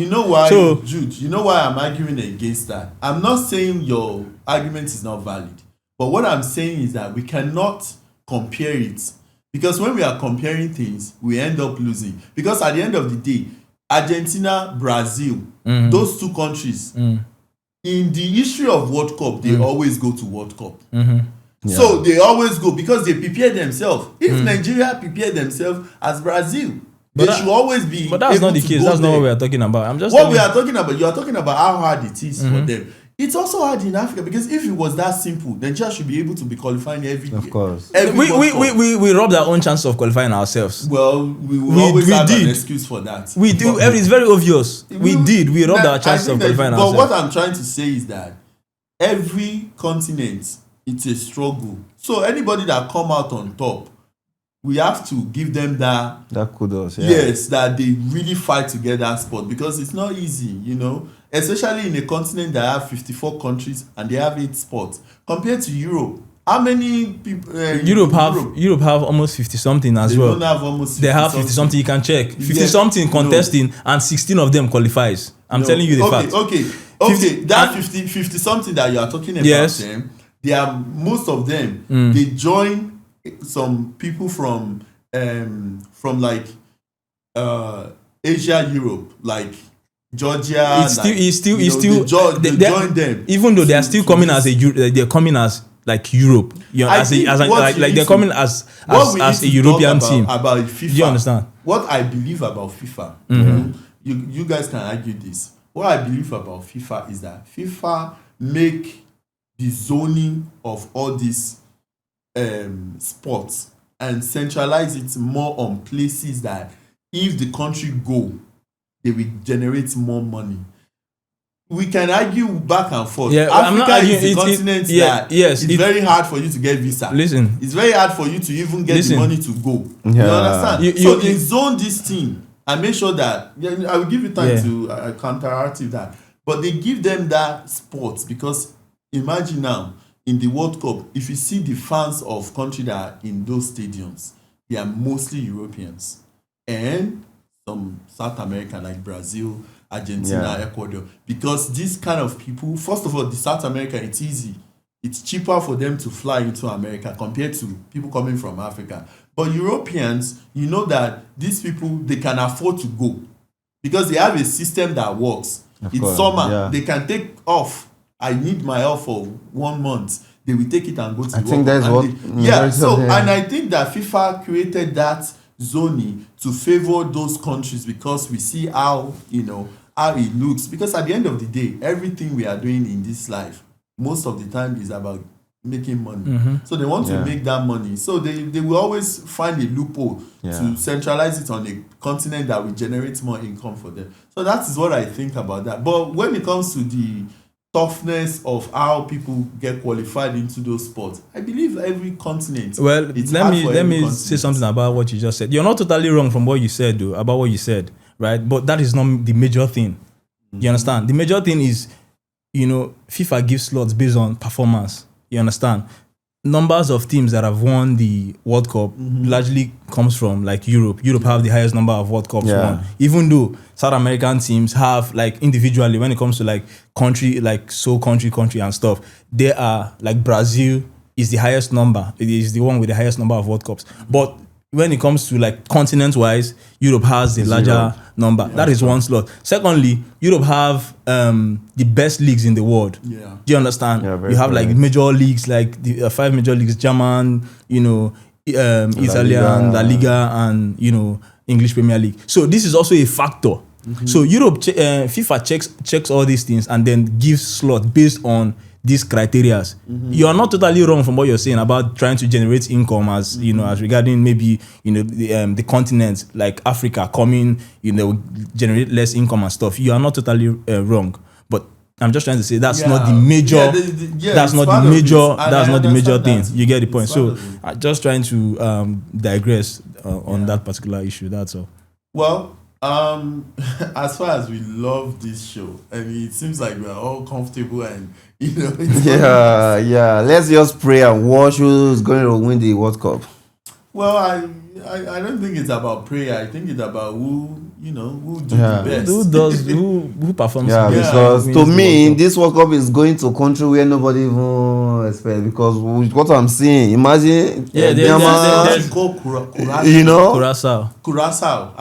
know why, Jude, you know why I'm arguing against that? I'm not saying your argument is not valid. But what I'm saying is that we cannot compare it. Because when we are comparing things, we end up losing. Because at the end of the day, Argentina, Brazil, those 2 countries, in the history of World Cup, they always go to World Cup. Yeah. So they always go because they prepare themselves. If Nigeria prepare themselves as Brazil, They should always be. But that's able not the to case. go That's not there. what we are talking about. I'm just What telling we you. are talking about, you are talking about how hard it is for them. It's also hard in Africa because if it was that simple, then just should be able to be qualifying every year. Of course. We robbed our own chance of qualifying ourselves. Well, we will always have an excuse for that. We do. It's very obvious. We robbed our chance of qualifying ourselves. But what I'm trying to say is that every continent, it's a struggle. So anybody that come out on top, we have to give them that kudos. Yeah. Yes, that they really fight to get that spot because it's not easy, especially in a continent that have 54 countries and they have 8 spots compared to Europe. How many people? Europe have almost 50 something as well. They don't have almost. They have 50 something. You can check 50 something contesting, and 16 of them qualifies. I'm telling you the fact. Okay. 50, that 50 something that you are talking about. Yes. Them, they are most of them. They join some people from like Asia, Europe, like Georgia. They join them, even though they are still coming as they're coming as like Europe. They're coming as a European team. About FIFA. Do you understand? What I believe about FIFA, you guys can argue this. What I believe about FIFA is that FIFA make the zoning of all these sports and centralize it more on places that if the country go, they will generate more money. We can argue back and forth. Yeah, Africa is a continent that it's very hard for you to get visa. Listen, it's very hard for you to even get the money to go. Yeah. You understand? So they zone this thing and make sure that I will give you time to counteract that. But they give them that sport because imagine now in the World Cup, if you see the fans of countries that are in those stadiums, they are mostly Europeans and some South America like Brazil, Argentina, Ecuador. Because these kind of people, first of all, the South America, it's easy. It's cheaper for them to fly into America compared to people coming from Africa. But Europeans, you know that these people, they can afford to go because they have a system that works. It's summer. They can take off. I need my off for 1 month. They will take it and go to the I think that's what. And I think that FIFA created that zoning to favor those countries because we see how it looks. Because at the end of the day, everything we are doing in this life, most of the time is about making money. So they want to make that money. So they will always find a loophole to centralize it on a continent that will generate more income for them. So that is what I think about that. But when it comes to the toughness of how people get qualified into those sports, I believe every continent. Well, let me say something about what you just said. You're not totally wrong from what you said, though, about what you said, right? But that is not the major thing. You understand? The major thing is, FIFA gives slots based on performance. You understand? Numbers of teams that have won the World Cup largely comes from like Europe. Europe have the highest number of World Cups won. Even though South American teams have like individually, when it comes to like country and stuff, they are like Brazil is the highest number. It is the one with the highest number of World Cups. But when it comes to like continent-wise, Europe has the larger number. That is one slot. Secondly, Europe have the best leagues in the world. Yeah. Do you understand? Yeah, you have like major leagues, like the 5 major leagues: German, Italian, La Liga, and English Premier League. So this is also a factor. So Europe, FIFA checks all these things and then gives slot based on these criteria. You are not totally wrong from what you're saying about trying to generate income as as regarding maybe the continent like Africa coming generate less income and stuff. You are not totally wrong, but I'm just trying to say that's not the major. That's not the major thing. You get the point. So I'm just trying to digress on that particular issue. That's all. Well, as far as we love this show, I mean, it seems like we are all comfortable and Let's just pray and watch who's going to win the World Cup. Well, I don't think it's about prayer. I think it's about who do the best. Who performs the best. Because to me, this World Cup is going to a country where nobody even expects. Because with what I'm seeing, imagine there's called Curacao. I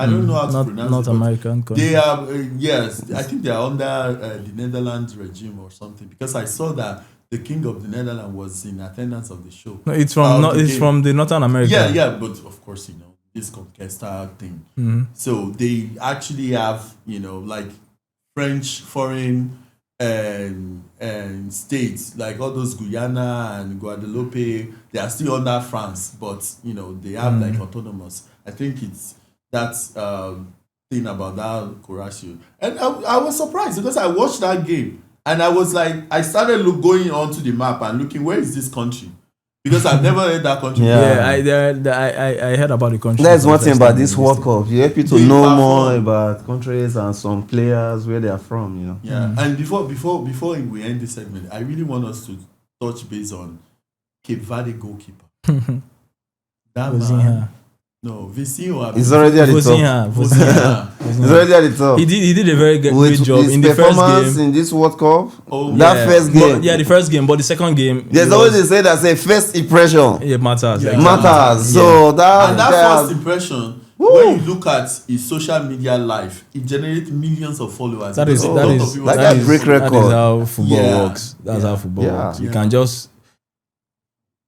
don't know how to pronounce North it. American country. They are I think they are under the Netherlands regime or something. Because I saw that the king of the Netherlands was in attendance of the show. No, it's from the Northern America. Yeah, but of course this Conquista thing. So they actually have, like French foreign and states, like all those Guyana and Guadeloupe, they are still under France, but they have like autonomous. I think it's that thing about that Corasio. And I was surprised because I watched that game and I was like, I started going onto the map and looking, where is this country? Because I've never heard that country. I heard about the country. That's one thing about this World Cup. You help you to know more about countries and some players, where they are from, Yeah, and before we end this segment, I really want us to touch base on Cape Verde goalkeeper. That man. No, Vizinho. He's already at the top. He's already at the top. He did a very great job in the first game. In this World Cup. First game. The first game, but the second game. There's always they say that say first impression. It matters. Yeah. Matters. So that first impression. When you look at his social media life, it generates millions of followers. That is break record. That is how football works. That's how football works. You can just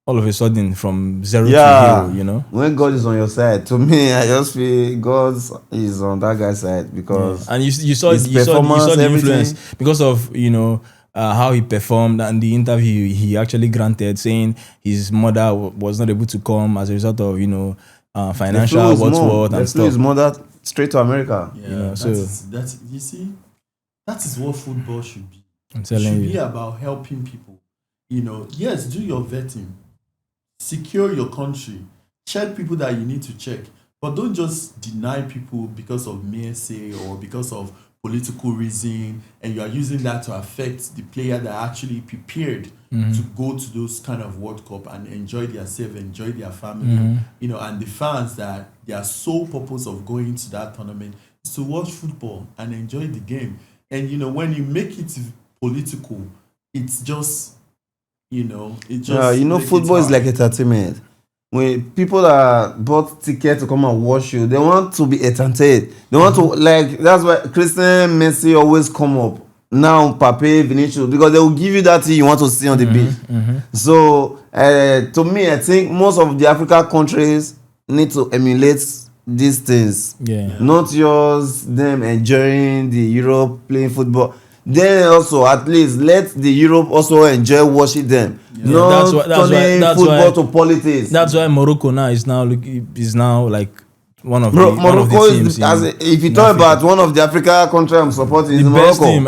all of a sudden from zero to hero, When God is on your side, to me, I just feel God is on that guy's side because and you saw the influence because of how he performed and the interview he actually granted, saying his mother was not able to come as a result of financial what's and stuff. His mother straight to America. Yeah, that's you see, that is what football should be. I'm telling you, it should be about helping people. Yes, do your vetting. Secure your country. Check people that you need to check. But don't just deny people because of mere say or because of political reason, and you are using that to affect the player that actually prepared to go to those kind of World Cup and enjoy themselves, enjoy their family, and the fans that their sole purpose of going to that tournament is to watch football and enjoy the game. And when you make it political, it's just football is like entertainment. When people are bought tickets to come and watch you, they want to be entertained. They want to that's why Christian Messi always come up. Now Pape, Vinicius, because they will give you that thing you want to see on the beach. So to me, I think most of the African countries need to emulate these things. Not just them enjoying the Europe playing football. Then also at least let the Europe also enjoy watching them. Not turning football to politics. That's why Morocco now is now like one of Morocco the teams. If you talk about one of the Africa countries I'm supporting, is the Morocco. Best team.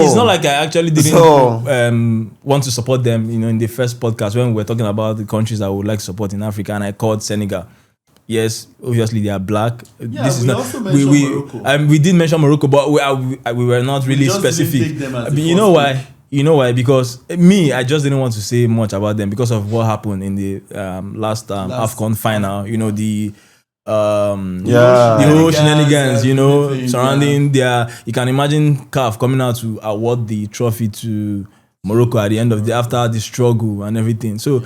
It's not like I actually didn't want to support them. In the first podcast when we were talking about the countries I would like to support in Africa, and I called Senegal. Yes, obviously they are black. Yeah, also mentioned Morocco. We did mention Morocco, but we were not really specific. You know why? Because I just didn't want to say much about them because of what happened in the last AFCON final. The whole shenanigans, surrounding you can imagine CAF coming out to award the trophy to Morocco at the end of after the struggle and everything. So.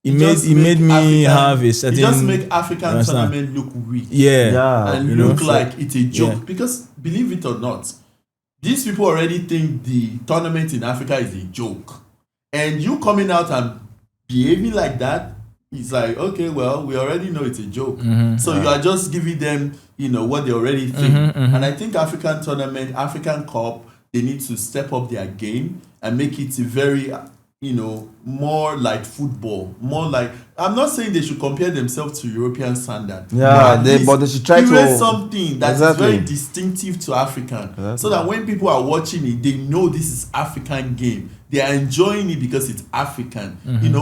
It made me have a certain. It just make African tournament look weak. And look like it's a joke. Yeah. Because believe it or not, these people already think the tournament in Africa is a joke, and you coming out and behaving like that, it's like, okay, well, we already know it's a joke. So you are just giving them, what they already think. And I think African tournament, African Cup, they need to step up their game and make it a very more like football, more like, I'm not saying they should compare themselves to European standard. But they should try to create something that is very distinctive to African, so that when people are watching it, they know this is African game. They are enjoying it because it's African.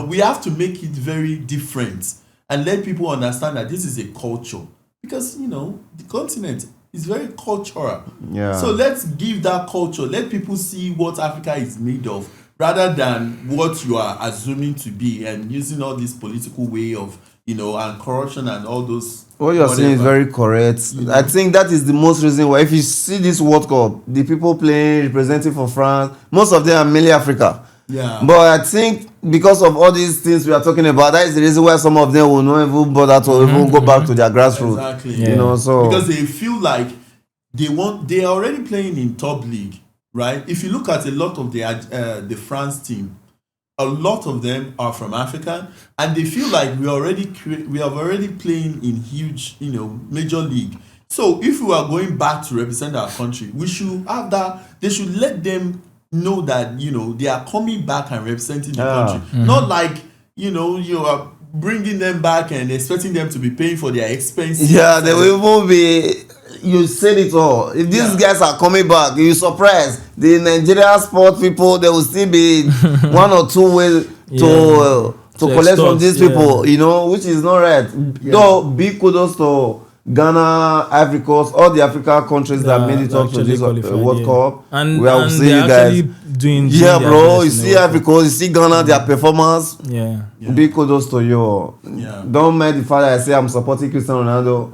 We have to make it very different and let people understand that this is a culture, because the continent is very cultural. So let's give that culture. Let people see what Africa is made of, rather than what you are assuming to be and using all this political way of, and corruption and all those. What you're saying is very correct. I think that is the most reason why, if you see this World Cup, the people playing, representing for France, most of them are mainly Africa. But I think because of all these things we are talking about, that is the reason why some of them will not even bother to even go back to their grassroots. Exactly. So because they feel like they are already playing in top league. Right, if you look at a lot of the France team, a lot of them are from Africa, and they feel like we have already playing in huge, major league. So if we are going back to represent our country, we should have that. They should let them know that they are coming back and representing the country, not like you are bringing them back and expecting them to be paying for their expenses. Yeah, they will even be. You said it all. If these guys are coming back, you surprised the Nigeria sport people. They will still be one or two ways to collect from these people. Which is not right. Though big kudos to Ghana, Ivory Coast, all the African countries that made it up to this World Cup. And we have seen you guys doing bro. You see Ivory Coast, you see Ghana, their performance. Yeah. Big kudos to you. Yeah. Don't mind the fact that I say I'm supporting Cristiano Ronaldo.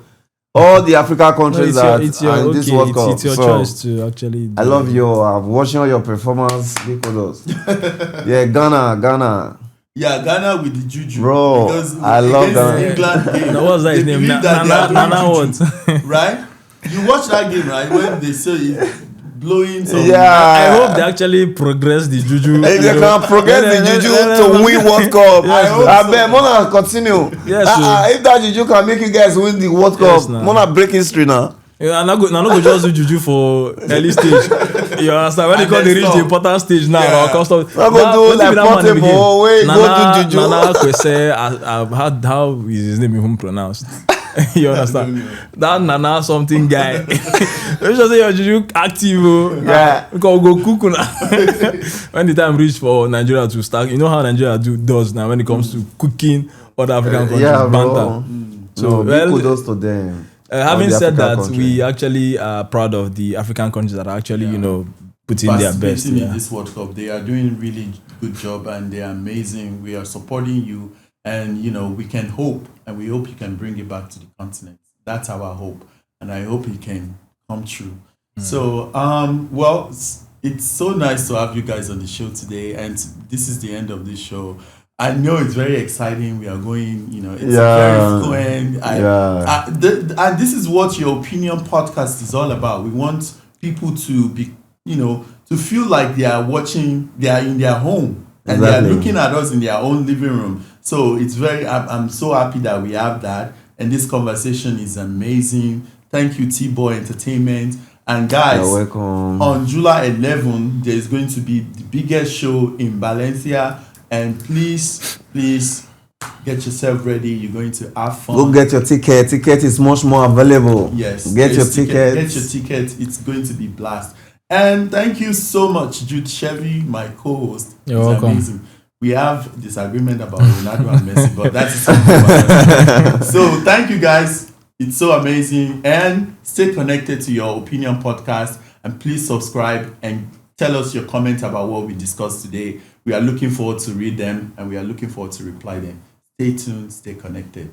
All the African countries are in this World Cup. It's your choice to actually. I love you. I'm watching all your performance. Big kudos. Yeah, Ghana. Yeah, Ghana with the juju. Bro, because I love Ghana. England game. No, what's that his name? Nana what? Right? You watch that game, right? When they say it blowing some. Yeah. I hope they actually progress the juju. If they can progress the juju to win World Cup, I bet Mona continue. Yes, if that juju can make you guys win the World Cup, Mona break history now. I'm not go just do juju for early stage. You understand? When they reach the important stage now, I'm gonna do like portable way. Go do juju. Nana Kwese, I've had how is his name even pronounced? You understand? That Nana something guy. Let's just say your juju active. Yeah. Go cook now. When the time reach for Nigeria to start, you know how Nigeria does now when it comes to cooking other African countries. Yeah, banter. So big kudos to them. Having said that, country. we actually are proud of the African countries that are actually, putting their best. In this World Cup, they are doing really good job and they are amazing. We are supporting you, and we can hope, and we hope you can bring it back to the continent. That's our hope, and I hope it can come true. So, well, it's so nice to have you guys on the show today, and this is the end of this show. I know it's very exciting. We are going, it's very fluent. And this is what Your Opinion podcast is all about. We want people to be, to feel like they are watching, they are in their home and they are looking at us in their own living room. So it's I'm so happy that we have that. And this conversation is amazing. Thank you, T-Boy Entertainment. And guys, you're welcome. On July 11, there's going to be the biggest show in Valencia. And please get yourself ready. You're going to have fun. Go get your ticket. Ticket is much more available. Yes. Get your ticket. Get your ticket. It's going to be blast. And thank you so much, Jude Chevy, my co-host. You're welcome. Amazing. We have disagreement about Ronaldo and Messi, but that is something. So thank you guys. It's so amazing. And stay connected to Your Opinion podcast. And please subscribe and tell us your comments about what we discussed today. We are looking forward to read them and we are looking forward to reply them. Stay tuned, stay connected.